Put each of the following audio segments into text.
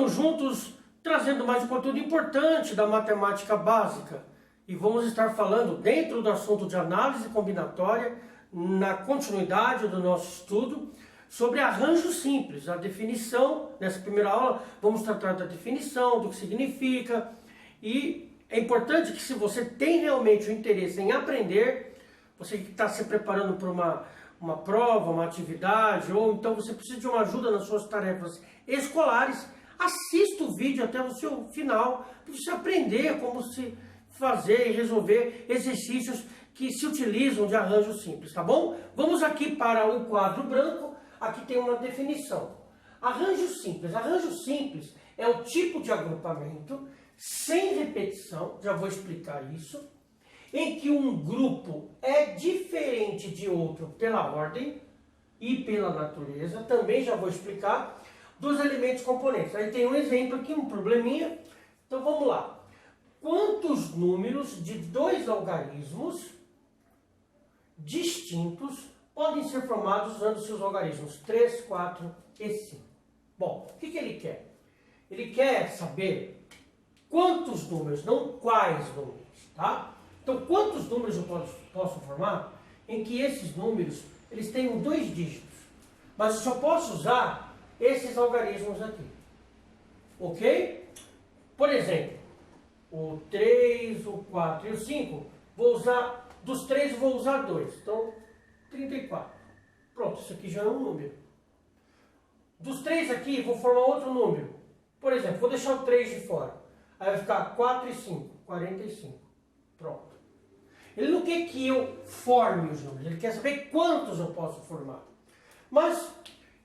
Vamos juntos trazendo mais um conteúdo importante da matemática básica. E vamos estar falando dentro do assunto de análise combinatória, na continuidade do nosso estudo, sobre arranjo simples, a definição. Nessa primeira aula vamos tratar da definição, do que significa. E é importante que, se você tem realmente o interesse em aprender, você que está se preparando para uma prova, uma atividade, ou então você precisa de uma ajuda nas suas tarefas escolares, assista o vídeo até o seu final, para você aprender como se fazer e resolver exercícios que se utilizam de arranjo simples, tá bom? Vamos aqui para o quadro branco. Aqui tem uma definição. Arranjo simples é o tipo de agrupamento sem repetição, já vou explicar isso, em que um grupo é diferente de outro pela ordem e pela natureza, também já vou explicar, dos elementos componentes. Aí tem um exemplo aqui, um probleminha. Então vamos lá. Quantos números de dois algarismos distintos podem ser formados usando seus algarismos 3, 4 e 5? Bom, o que ele quer? Ele quer saber quantos números, não quais números, tá? Então, quantos números eu posso formar em que esses números eles tenham dois dígitos, mas eu só posso usar esses algarismos aqui, ok? Por exemplo, o 3, o 4 e o 5, dos 3 eu vou usar 2, então 34. Pronto, isso aqui já é um número. Dos 3 aqui, vou formar outro número. Por exemplo, vou deixar o 3 de fora. Aí vai ficar 4 e 5, 45. Pronto. Ele não quer que eu forme os números, ele quer saber quantos eu posso formar. Mas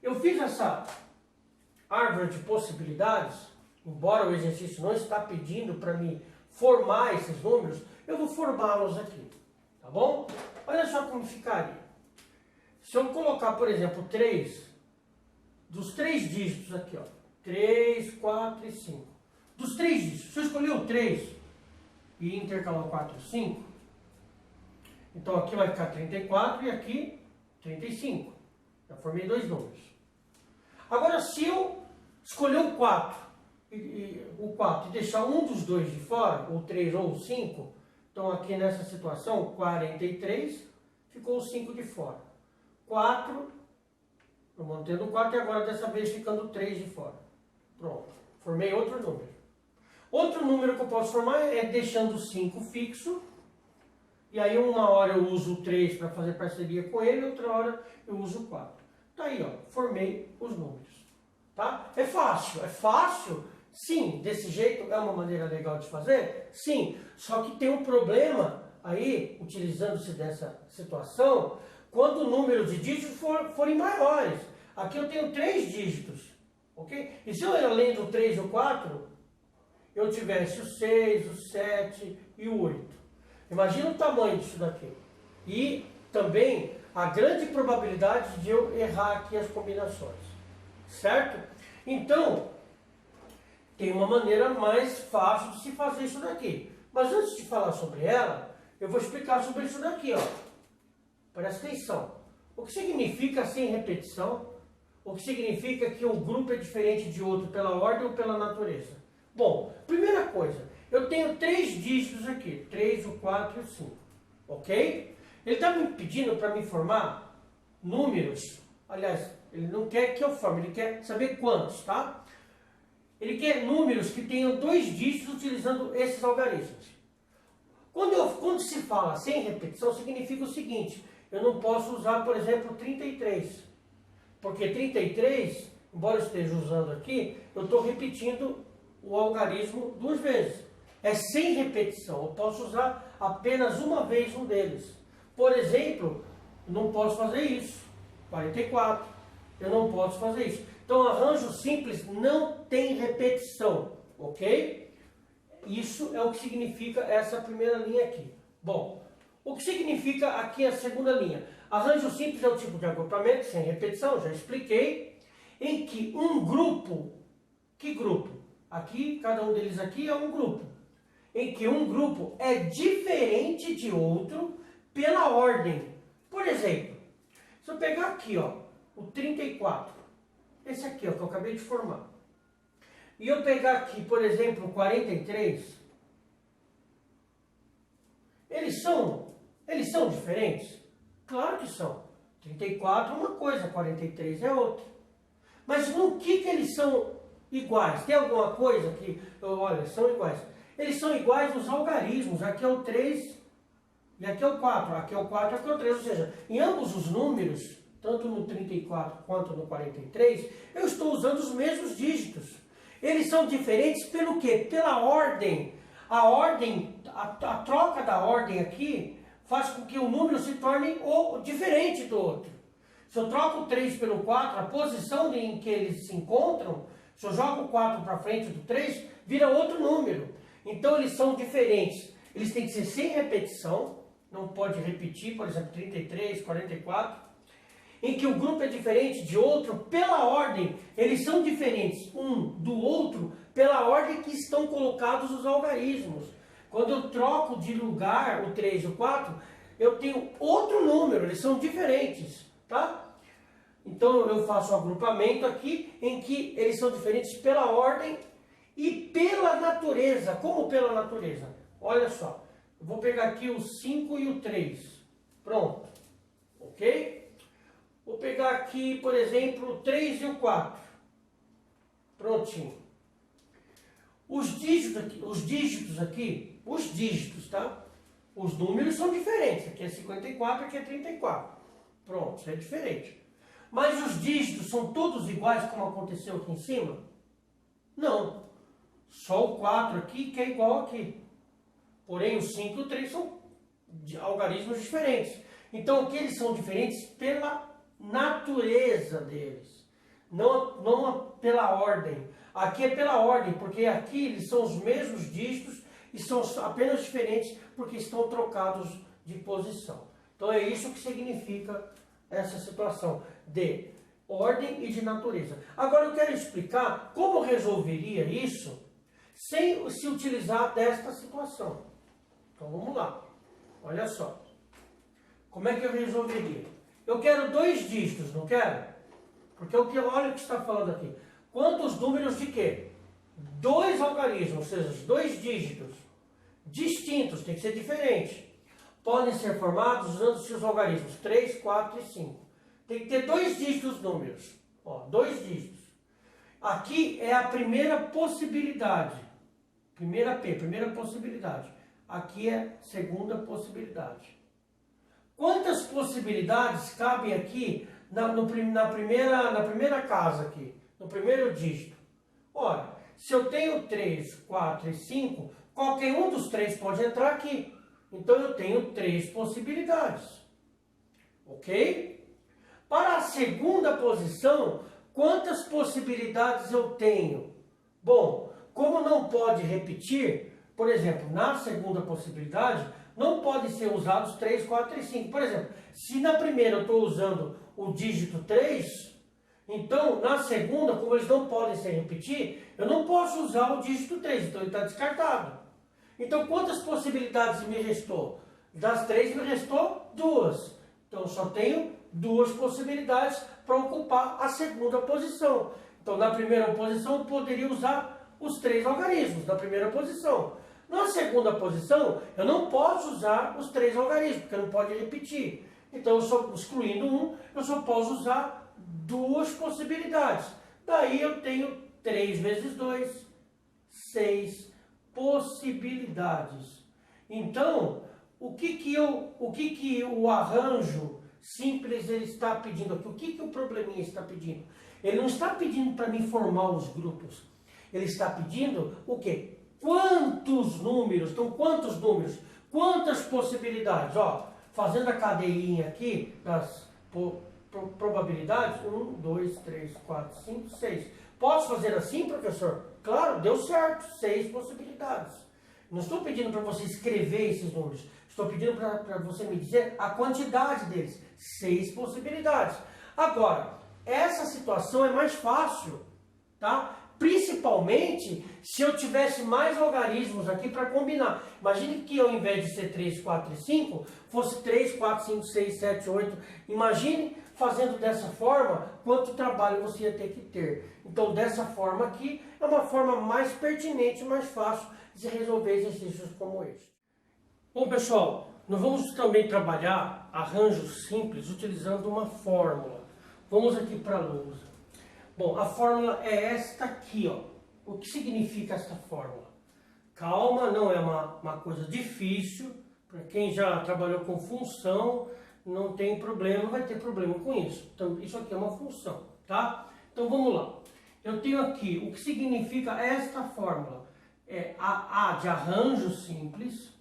eu fiz essa árvore de possibilidades, embora o exercício não está pedindo para mim formar esses números, eu vou formá-los aqui, tá bom? Olha só como ficaria. Se eu colocar, por exemplo, 3, dos 3 dígitos aqui, ó, 3, 4 e 5. Dos 3 dígitos, se eu escolher o 3 e intercalar o 4 e 5, então aqui vai ficar 34 e aqui 35. Já formei dois números. Agora, se eu escolher o 4 e deixar um dos dois de fora, o 3 ou o 5, então aqui nessa situação, 43, ficou o 5 de fora. 4, eu mantendo o 4 e agora dessa vez ficando o 3 de fora. Pronto, formei outro número. Outro número que eu posso formar é deixando o 5 fixo, e aí uma hora eu uso o 3 para fazer parceria com ele, outra hora eu uso o 4. Tá aí, ó, formei os números. Tá? É fácil? Sim. Desse jeito é uma maneira legal de fazer? Sim. Só que tem um problema aí, utilizando-se dessa situação, quando o número de dígitos forem maiores. Aqui eu tenho 3 dígitos, ok? E se eu, além do 3 e o 4, eu tivesse o 6, o 7 e o 8. Imagina o tamanho disso daqui. E também a grande probabilidade de eu errar aqui as combinações. Certo? Então, tem uma maneira mais fácil de se fazer isso daqui. Mas antes de falar sobre ela, eu vou explicar sobre isso daqui, ó. Presta atenção. O que significa sem repetição? O que significa que um grupo é diferente de outro pela ordem ou pela natureza? Bom, primeira coisa, eu tenho 3 dígitos aqui, 3, o 4 e o 5, ok? Ele está me pedindo para me formar números, aliás, ele não quer que eu forme, ele quer saber quantos, tá? Ele quer números que tenham 2 dígitos utilizando esses algarismos. Quando se fala sem repetição, significa o seguinte: eu não posso usar, por exemplo, 33. Porque 33, embora eu esteja usando aqui, eu estou repetindo o algarismo 2 vezes. É sem repetição, eu posso usar apenas uma vez um deles. Por exemplo, não posso fazer isso, 44. Eu não posso fazer isso. Então, arranjo simples não tem repetição, ok? Isso é o que significa essa primeira linha aqui. Bom, o que significa aqui a segunda linha? Arranjo simples é o tipo de agrupamento sem repetição, já expliquei, em que um grupo, que grupo? Aqui, cada um deles aqui é um grupo. Em que um grupo é diferente de outro pela ordem. Por exemplo, se eu pegar aqui, ó, o 34, esse aqui, ó, que eu acabei de formar. e eu pegar aqui, por exemplo, 43, eles são diferentes? Claro que são. 34 é uma coisa, 43 é outra. Mas no que eles são iguais? Tem alguma coisa que, olha, são iguais. Eles são iguais nos algarismos. Aqui é o 3 e aqui é o 4. Aqui é o 4 e aqui é o 3. Ou seja, em ambos os números, tanto no 34 quanto no 43, eu estou usando os mesmos dígitos. Eles são diferentes pelo quê? Pela ordem. A ordem, a troca da ordem aqui faz com que o número se torne diferente do outro. Se eu troco o 3 pelo 4, a posição em que eles se encontram, se eu jogo o 4 para frente do 3, vira outro número. Então eles são diferentes. Eles têm que ser sem repetição, não pode repetir, por exemplo, 33, 44, em que o grupo é diferente de outro pela ordem. Eles são diferentes um do outro pela ordem que estão colocados os algarismos. Quando eu troco de lugar o 3 e o 4, eu tenho outro número, eles são diferentes, tá? Então eu faço um agrupamento aqui em que eles são diferentes pela ordem e pela natureza. Como pela natureza? Olha só, eu vou pegar aqui o 5 e o 3. Pronto, ok? Vou pegar aqui, por exemplo, o 3 e o 4. Prontinho. Os dígitos aqui, tá? Os números são diferentes. Aqui é 54, aqui é 34. Pronto, isso é diferente. Mas os dígitos são todos iguais como aconteceu aqui em cima? Não. Só o 4 aqui que é igual aqui. Porém, o 5 e o 3 são algarismos diferentes. Então, aqui eles são diferentes pela natureza deles, não pela ordem. Aqui é pela ordem, porque aqui eles são os mesmos dígitos e são apenas diferentes porque estão trocados de posição. Então é isso que significa essa situação de ordem e de natureza. Agora eu quero explicar como eu resolveria isso sem se utilizar desta situação. Então vamos lá. Olha só. Como é que eu resolveria? Eu quero dois dígitos, não quero? Porque olha o que está falando aqui. Quantos números de quê? Dois algarismos, ou seja, dois dígitos distintos, tem que ser diferente. Podem ser formados usando seus algarismos 3, 4 e 5. Tem que ter dois dígitos números. Ó, dois dígitos. Aqui é a primeira possibilidade. Primeira possibilidade. Aqui é a segunda possibilidade. Quantas possibilidades cabem aqui na primeira casa aqui, no primeiro dígito? Ora, se eu tenho 3, 4 e 5, qualquer um dos três pode entrar aqui. Então eu tenho 3 possibilidades. Ok? Para a segunda posição, quantas possibilidades eu tenho? Bom, como não pode repetir, por exemplo, na segunda possibilidade, não podem ser usados 3, 4 e 5. Por exemplo, se na primeira eu estou usando o dígito 3, então na segunda, como eles não podem se repetir, eu não posso usar o dígito 3, então ele está descartado. Então quantas possibilidades me restou? Das 3 me restou 2. Então eu só tenho 2 possibilidades para ocupar a segunda posição. Então na primeira posição eu poderia usar os 3 algarismos, na primeira posição. Na segunda posição, eu não posso usar os 3 algarismos, porque não pode repetir. Então, excluindo um, eu só posso usar 2 possibilidades. Daí eu tenho 3 vezes 2, 6 possibilidades. Então, o que o arranjo simples ele está pedindo aqui? O que o probleminha está pedindo? Ele não está pedindo para me formar os grupos. Ele está pedindo o quê? Quantos números? Então, quantos números? Quantas possibilidades? Ó, fazendo a cadeirinha aqui das probabilidades. 1, 2, 3, 4, 5, 6. Posso fazer assim, professor? Claro, deu certo. 6 possibilidades. Não estou pedindo para você escrever esses números. Estou pedindo para você me dizer a quantidade deles. 6 possibilidades. Agora, essa situação é mais fácil, tá? Principalmente se eu tivesse mais algarismos aqui para combinar. Imagine que ao invés de ser 3, 4 e 5, fosse 3, 4, 5, 6, 7, 8. Imagine fazendo dessa forma quanto trabalho você ia ter que ter. Então dessa forma aqui é uma forma mais pertinente, mais fácil de resolver exercícios como este. Bom pessoal, nós vamos também trabalhar arranjos simples utilizando uma fórmula. Vamos aqui para a lousa. Bom, a fórmula é esta aqui, ó. O que significa esta fórmula? Calma, não é uma coisa difícil. Para quem já trabalhou com função, não tem problema, não vai ter problema com isso. Então, isso aqui é uma função, tá? Então, vamos lá. Eu tenho aqui o que significa esta fórmula. É a de arranjo simples,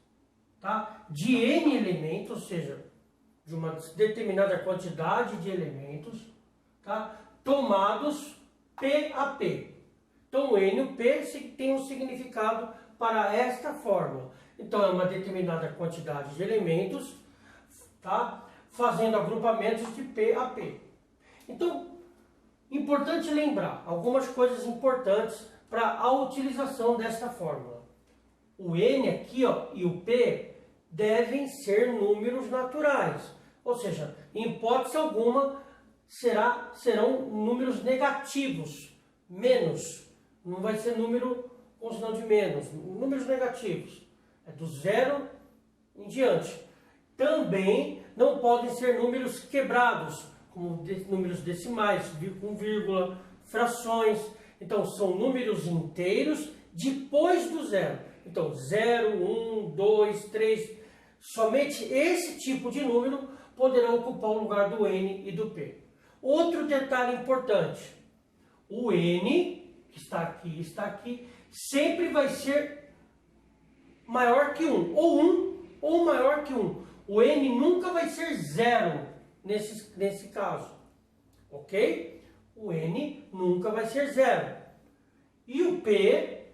tá? De n elementos, ou seja, de uma determinada quantidade de elementos, tá? Tomados P a P. Então, o N e o P tem um significado para esta fórmula. Então, é uma determinada quantidade de elementos, tá? Fazendo agrupamentos de P a P. Então, importante lembrar algumas coisas importantes para a utilização desta fórmula. O N aqui, ó, e o P devem ser números naturais. Ou seja, em hipótese alguma, serão números negativos, menos. Não vai ser número com sinal de menos, números negativos. É do 0 em diante. Também não podem ser números quebrados, como números decimais, com vírgula, frações. Então, são números inteiros depois do zero. Então, 0, 1, 2, 3. Somente esse tipo de número poderá ocupar o lugar do N e do P. Outro detalhe importante, o N, que está aqui, sempre vai ser maior que 1, ou maior que 1. O N nunca vai ser 0 nesse caso, ok? O N nunca vai ser 0. E o P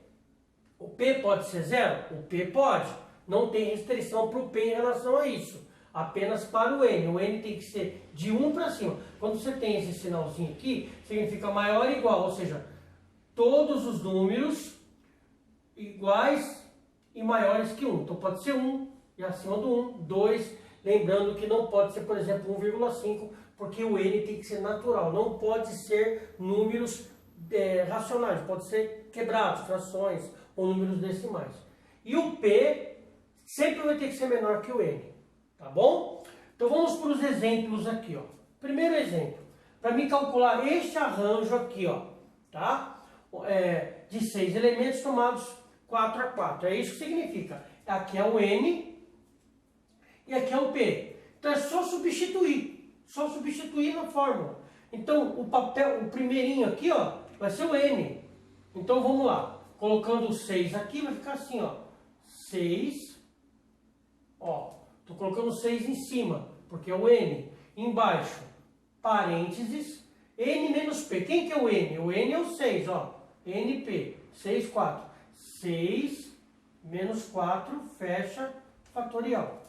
pode ser 0? O P pode, não tem restrição para o P em relação a isso. Apenas para o N. O N tem que ser de 1 para cima. Quando você tem esse sinalzinho aqui, significa maior ou igual. Ou seja, todos os números iguais e maiores que 1. Então pode ser 1 e acima do 1, 2. Lembrando que não pode ser, por exemplo, 1,5, porque o N tem que ser natural. Não pode ser números racionais. Pode ser quebrados, frações ou números decimais. E o P sempre vai ter que ser menor que o N. Tá bom? Então vamos para os exemplos aqui, ó. Primeiro exemplo, para mim calcular este arranjo aqui, ó, tá? De 6 elementos tomados 4 a 4. É isso que significa. Aqui é o N e aqui é o P. Então é só substituir na fórmula. Então o primeirinho aqui, ó, vai ser o N. Então vamos lá. Colocando o 6 aqui, vai ficar assim, ó. 6, ó. Estou colocando 6 em cima, porque é o N. Embaixo, parênteses, N menos P. Quem que é o N? O N é o 6, ó. NP, 6, 4. 6 menos 4, fecha, fatorial.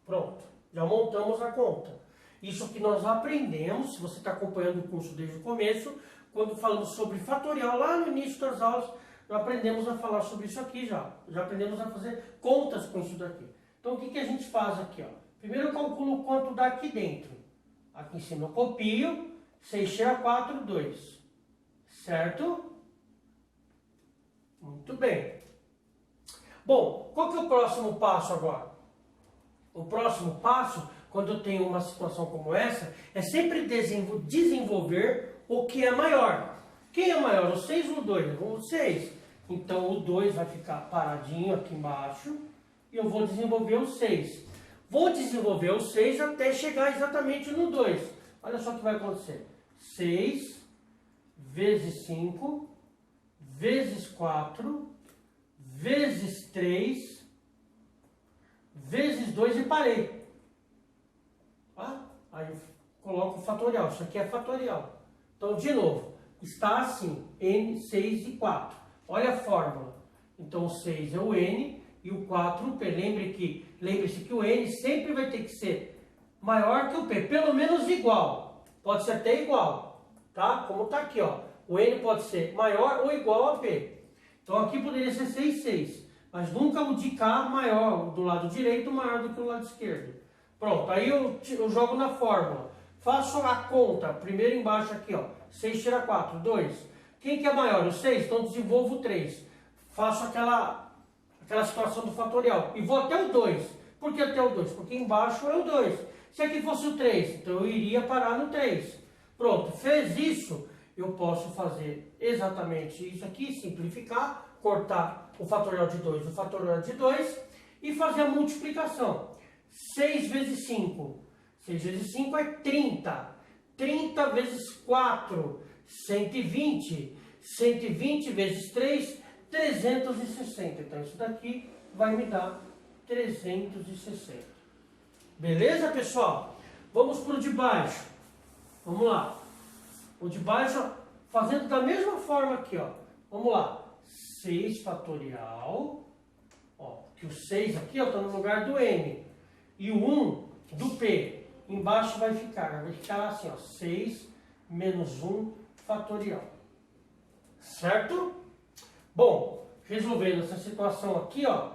Pronto, já montamos a conta. Isso que nós aprendemos, se você está acompanhando o curso desde o começo, quando falamos sobre fatorial, lá no início das aulas, já aprendemos a falar sobre isso aqui já. Já aprendemos a fazer contas com isso daqui. Então, o que a gente faz aqui, ó? Primeiro eu calculo quanto dá aqui dentro. Aqui em cima eu copio, 6 cheira 4, 2. Certo? Muito bem. Bom, qual que é o próximo passo agora? O próximo passo, quando eu tenho uma situação como essa, é sempre desenvolver o que é maior. Quem é maior, o 6 ou o 2? O 6. Então, o 2 vai ficar paradinho aqui embaixo. E eu vou desenvolver o 6. Vou desenvolver o 6 até chegar exatamente no 2. Olha só o que vai acontecer. 6 vezes 5, vezes 4, vezes 3, vezes 2 e parei. Aí eu coloco o fatorial. Isso aqui é fatorial. Então, de novo, está assim, N, 6 e 4. Olha a fórmula. Então, o 6 é o N. E o 4, o P. Lembre-se que o N sempre vai ter que ser maior que o P, pelo menos igual. Pode ser até igual, tá? Como está aqui, ó. o n pode ser maior ou igual a p. Então aqui poderia ser 6, 6. Mas nunca o de cá maior, do lado direito, maior do que o lado esquerdo. Pronto, aí eu jogo na fórmula. Faço a conta, primeiro embaixo aqui, ó. 6 tira 4, 2. Quem que é maior? O 6, então desenvolvo o 3. Faço aquela situação do fatorial. E vou até o 2. Por que até o 2? Porque embaixo é o 2. Se aqui fosse o 3, então eu iria parar no 3. Pronto, fez isso, eu posso fazer exatamente isso aqui, simplificar, cortar o fatorial de 2 do fatorial de 2 e fazer a multiplicação. 6 vezes 5. 6 vezes 5 é 30. 30 vezes 4, 120. 120 vezes 3, 360. Então isso daqui vai me dar 360. Beleza, pessoal? Vamos para o de baixo. Vamos lá. O de baixo, fazendo da mesma forma aqui, ó. Vamos lá. 6 fatorial. Ó, que o 6 aqui está no lugar do n. E o 1 do p. Embaixo vai ficar assim, ó. 6 menos 1 fatorial. Certo? Bom, resolvendo essa situação aqui, ó.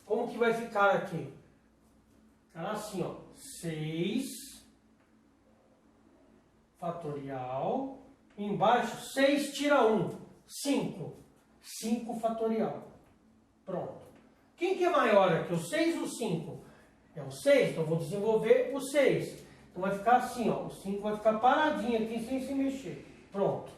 Como que vai ficar aqui? Ficará assim, ó. 6 fatorial. Embaixo, 6 tira 1. 5. 5 fatorial. Pronto. Quem que é maior aqui? O 6 ou o 5? É o 6, então vou desenvolver o 6. Então vai ficar assim, ó. O 5 vai ficar paradinho aqui sem se mexer. Pronto.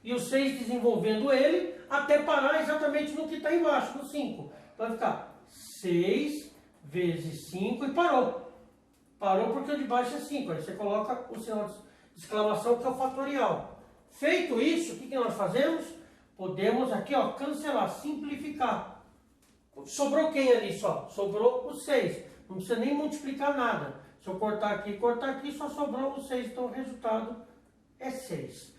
E o 6 desenvolvendo ele até parar exatamente no que está embaixo, no 5. Então vai ficar 6 vezes 5 e parou. Parou porque o de baixo é 5. Aí você coloca o sinal de exclamação que é o fatorial. Feito isso, o que nós fazemos? Podemos aqui, ó, cancelar, simplificar. Sobrou quem ali só? Sobrou o 6. Não precisa nem multiplicar nada. Se eu cortar aqui, só sobrou o 6. Então o resultado é 6.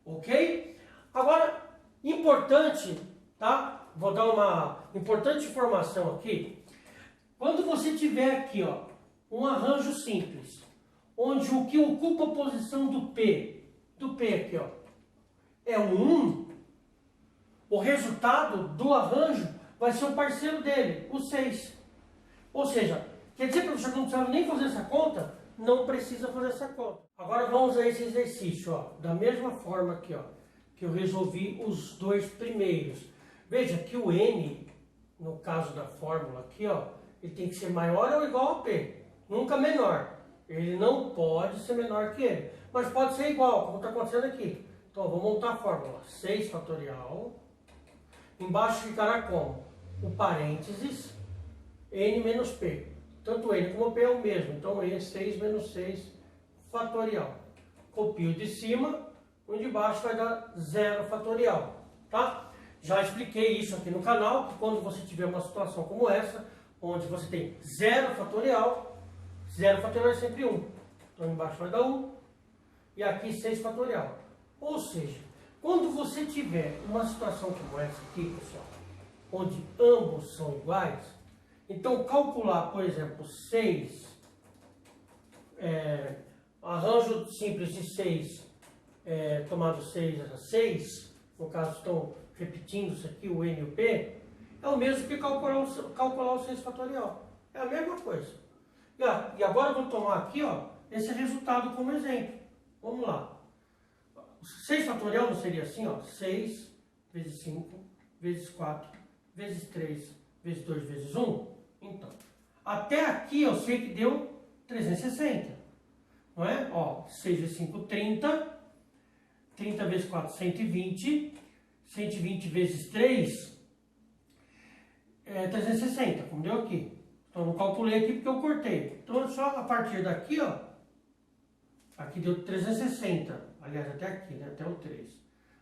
Ok? Agora, importante, tá? Vou dar uma importante informação aqui. Quando você tiver aqui, ó, um arranjo simples, onde o que ocupa a posição do P aqui, ó, é o 1, o resultado do arranjo vai ser o parceiro dele, o 6. Ou seja, quer dizer, professor, que não precisava nem fazer essa conta? Não precisa fazer essa conta. Agora vamos a esse exercício, ó, da mesma forma aqui, ó, que eu resolvi os dois primeiros. Veja que o n, no caso da fórmula aqui, ó, ele tem que ser maior ou igual a p, nunca menor. Ele não pode ser menor que ele, mas pode ser igual, como está acontecendo aqui. Então, eu vou montar a fórmula. 6 fatorial. Embaixo ficará como? O parênteses, n menos p. Tanto n como p é o mesmo. Então, n é 6 menos 6 fatorial. Copio de cima, o de baixo vai dar 0 fatorial. Tá? Já expliquei isso aqui no canal, que quando você tiver uma situação como essa, onde você tem 0 fatorial é sempre 1. Então, embaixo vai dar 1. E aqui 6 fatorial. Ou seja, quando você tiver uma situação como essa aqui, pessoal, onde ambos são iguais, então calcular, por exemplo, 6, arranjo simples de 6, tomado 6 a 6, no caso estão repetindo isso aqui, o n e o p, é o mesmo que calcular o 6 fatorial. É a mesma coisa. E agora eu vou tomar aqui, ó, esse resultado como exemplo. Vamos lá. 6 fatorial não seria assim, ó? 6 vezes 5, vezes 4, vezes 3, vezes 2, vezes 1. Então, até aqui eu sei que deu 360. Não é? Ó, 6 vezes 5, 30. 30 vezes 4, 120. 120 vezes 3, 360, como deu aqui. Então, eu não calculei aqui porque eu cortei. Então, só a partir daqui, ó. Aqui deu 360. Aliás, até aqui, né? Até o 3.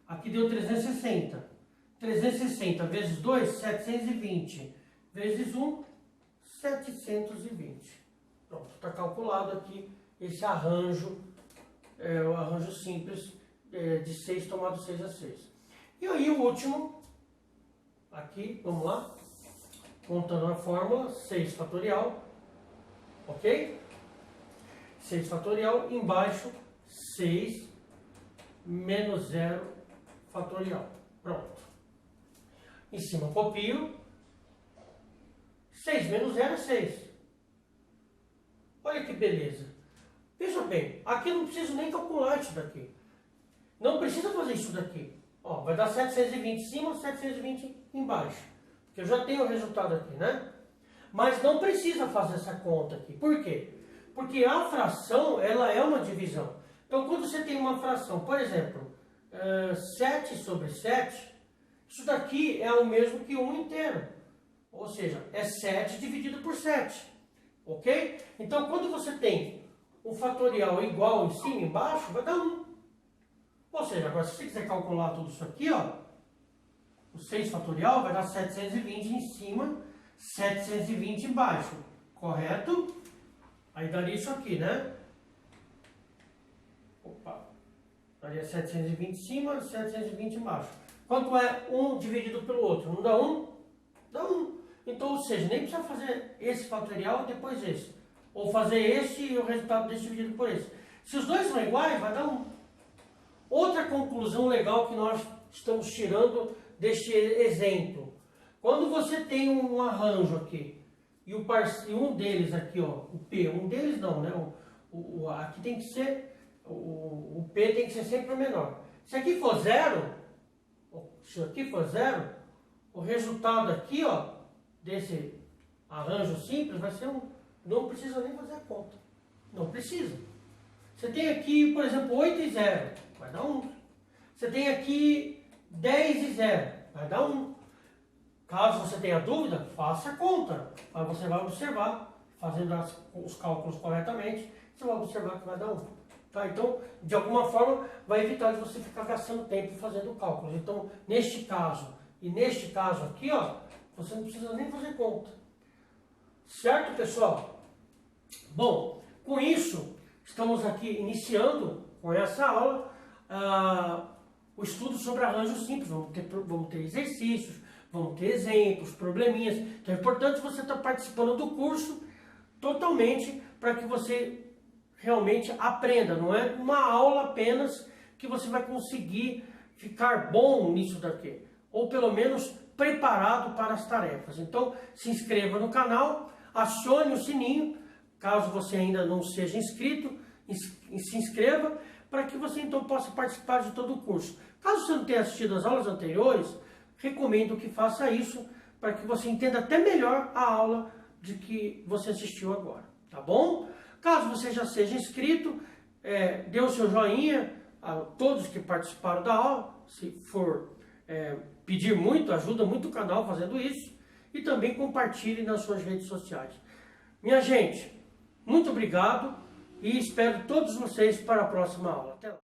Aqui deu 360. 360 vezes 2, 720. Vezes 1, 720. Pronto, está calculado aqui esse arranjo, o arranjo simples de 6 tomado 6 a 6. E aí o último, aqui, vamos lá, montando a fórmula, 6 fatorial, ok? 6 fatorial, embaixo 6 menos 0 fatorial. Pronto. Em cima copio. 6 menos 0 é 6. Olha que beleza. Veja bem, aqui eu não preciso nem calcular isso daqui. Não precisa fazer isso daqui. Ó, vai dar 720 em cima, 720 embaixo. Porque eu já tenho o resultado aqui, né? Mas não precisa fazer essa conta aqui. Por quê? Porque a fração, ela é uma divisão. Então, quando você tem uma fração, por exemplo, 7 sobre 7, isso daqui é o mesmo que 1 inteiro. Ou seja, é 7 dividido por 7. Ok? Então, quando você tem um fatorial igual em cima e embaixo, vai dar 1. Ou seja, agora se você quiser calcular tudo isso aqui, ó, o 6 fatorial vai dar 720 em cima, 720 embaixo. Correto? Aí daria isso aqui, né? Opa. Daria 720 em cima, 720 embaixo. Quanto é 1 dividido pelo outro? Não dá 1? Dá 1. Então, ou seja, nem precisa fazer esse fatorial e depois esse. Ou fazer esse e o resultado desse dividido por esse. Se os dois são iguais, vai dar 1. Outra conclusão legal que nós estamos tirando deste exemplo. Quando você tem um arranjo aqui, e um deles aqui, ó, o P, um deles não, né? Aqui tem que ser, o P tem que ser sempre o menor. Se aqui for 0, o resultado aqui, ó, desse arranjo simples vai ser 1. Não precisa nem fazer a conta. Não precisa. Você tem aqui, por exemplo, 8 e 0, vai dar 1. Você tem aqui 10 e 0, vai dar 1. Caso você tenha dúvida, faça a conta. Aí você vai observar, fazendo os cálculos corretamente, você vai observar que vai dar 1. Tá? Então, de alguma forma, vai evitar de você ficar gastando tempo fazendo cálculos. Então, neste caso e neste caso aqui, ó, você não precisa nem fazer conta. Certo, pessoal? Bom, com isso, estamos aqui iniciando com essa aula o estudo sobre arranjo simples. Vamos ter exercícios, vamos ter exemplos, probleminhas. Então é importante você estar participando do curso totalmente para que você realmente aprenda. Não é uma aula apenas que você vai conseguir ficar bom nisso daqui. Ou pelo menos preparado para as tarefas. Então se inscreva no canal, acione o sininho, caso você ainda não seja inscrito, se inscreva para que você então possa participar de todo o curso. Caso você não tenha assistido as aulas anteriores, recomendo que faça isso para que você entenda até melhor a aula de que você assistiu agora, tá bom? Caso você já seja inscrito, dê o seu joinha a todos que participaram da aula, se for pedir muito, ajuda muito o canal fazendo isso, e também compartilhe nas suas redes sociais. Minha gente, muito obrigado e espero todos vocês para a próxima aula. Até lá.